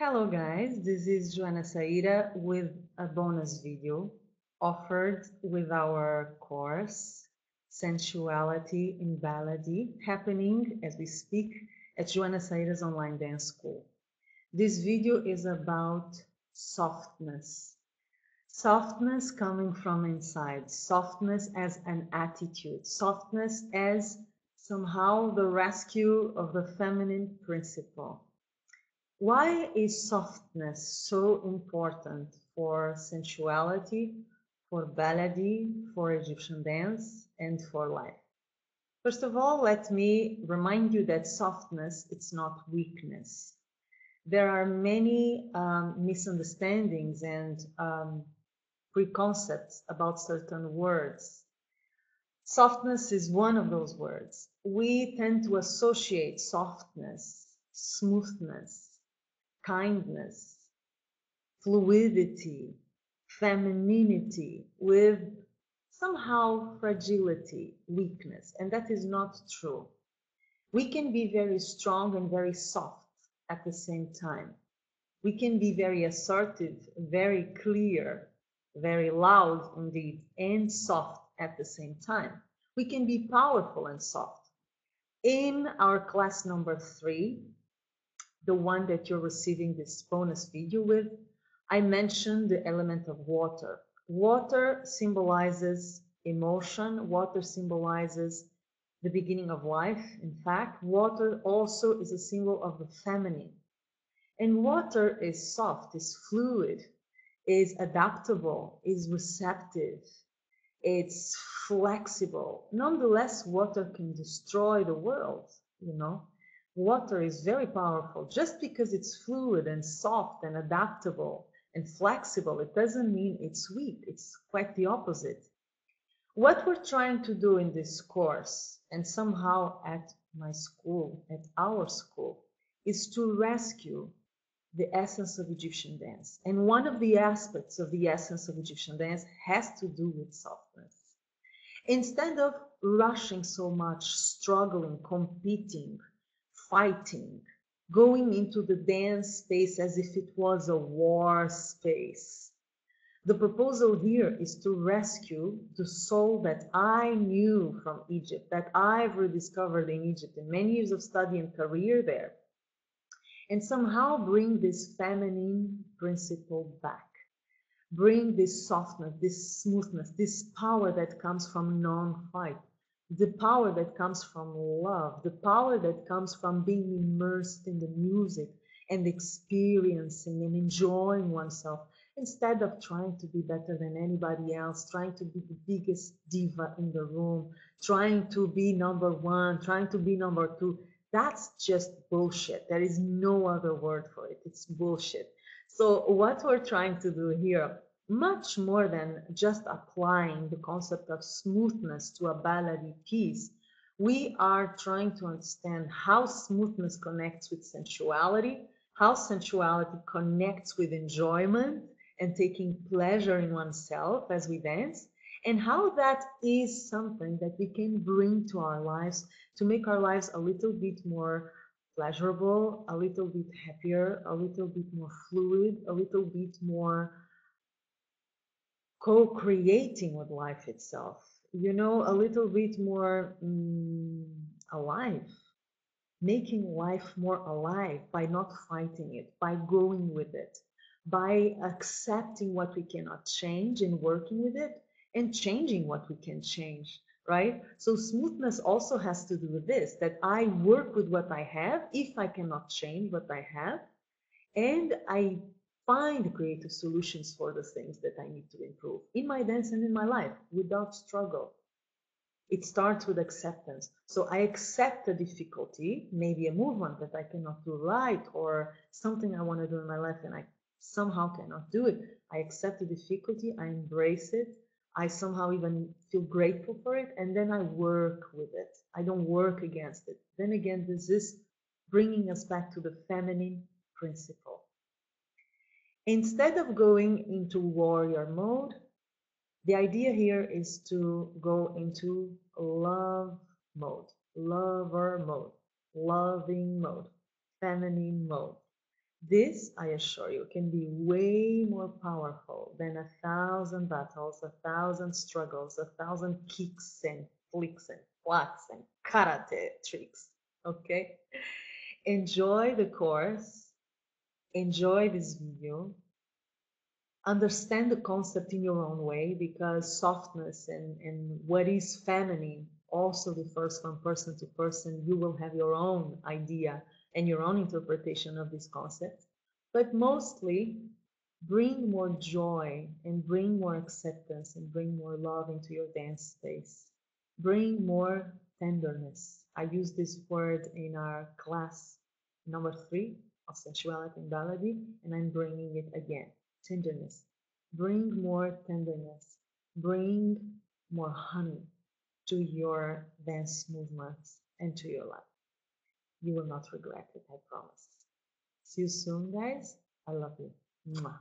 Hello guys, this is Joana Saahirah with a bonus video offered with our course Sensuality in Baladi happening as we speak at Joana Saahirah's online dance school. This video is about softness. Softness coming from inside, softness as an attitude, softness as somehow the rescue of the feminine principle. Why is softness so important for sensuality, for baladi, for Egyptian dance, and for life? First of all, let me remind you that softness, it's not weakness. There are many misunderstandings and preconcepts about certain words. Softness is one of those words. We tend to associate softness, smoothness, kindness, fluidity, femininity with somehow fragility, weakness, and that is not true. We can be very strong and very soft at the same time. We can be very assertive, very clear, very loud indeed, and soft at the same time. We can be powerful and soft. In our class number 3, the one that you're receiving this bonus video with, I mentioned the element of water. Water symbolizes emotion. Water symbolizes the beginning of life. In fact, water also is a symbol of the feminine. And water is soft, is fluid, is adaptable, is receptive, it's flexible. Nonetheless, water can destroy the world, you know. Water is very powerful. Just because it's fluid and soft and adaptable and flexible, it doesn't mean it's weak. It's quite the opposite. What we're trying to do in this course, and somehow at my school, at our school, is to rescue the essence of Egyptian dance. And one of the aspects of the essence of Egyptian dance has to do with softness. Instead of rushing so much, struggling, competing, fighting, going into the dance space as if it was a war space, the proposal here is to rescue the soul that I knew from Egypt, that I've rediscovered in Egypt in many years of study and career there, and somehow bring this feminine principle back. Bring this softness, this smoothness, this power that comes from non-fight, the power that comes from love, the power that comes from being immersed in the music and experiencing and enjoying oneself instead of trying to be better than anybody else, trying to be the biggest diva in the room, trying to be number one, trying to be number two. That's just bullshit. There is no other word for it. It's bullshit. So what we're trying to do here, much more than just applying the concept of smoothness to a ballady piece, we are trying to understand how smoothness connects with sensuality, how sensuality connects with enjoyment and taking pleasure in oneself as we dance, and how that is something that we can bring to our lives to make our lives a little bit more pleasurable, a little bit happier, a little bit more fluid, a little bit more co-creating with life itself, you know, a little bit more alive, making life more alive by not fighting it, by going with it, by accepting what we cannot change and working with it, and changing what we can change, right? So smoothness also has to do with this, that I work with what I have if I cannot change what I have, and I find creative solutions for the things that I need to improve in my dance and in my life without struggle. It starts with acceptance. So I accept a difficulty, maybe a movement that I cannot do right, or something I want to do in my life and I somehow cannot do it. I accept the difficulty, I embrace it, I somehow even feel grateful for it, and then I work with it. I don't work against it. Then again, this is bringing us back to the feminine principle. Instead of going into warrior mode, the idea here is to go into love mode, lover mode, loving mode, feminine mode. This, I assure you, can be way more powerful than 1,000 battles, 1,000 struggles, 1,000 kicks and flicks and flats and karate tricks. Okay? Enjoy the course, enjoy this video, understand the concept in your own way because softness and what is feminine also differs from person to person. You will have your own idea and your own interpretation of this concept, but mostly bring more joy and bring more acceptance and bring more love into your dance space. Bring more tenderness. I use this word in our class number 3 of sensuality and ballet, and I'm bringing it again. Tenderness. Bring more tenderness. Bring more honey to your dance movements and to your life. You will not regret it, I promise. See you soon, guys. I love you. Mwah.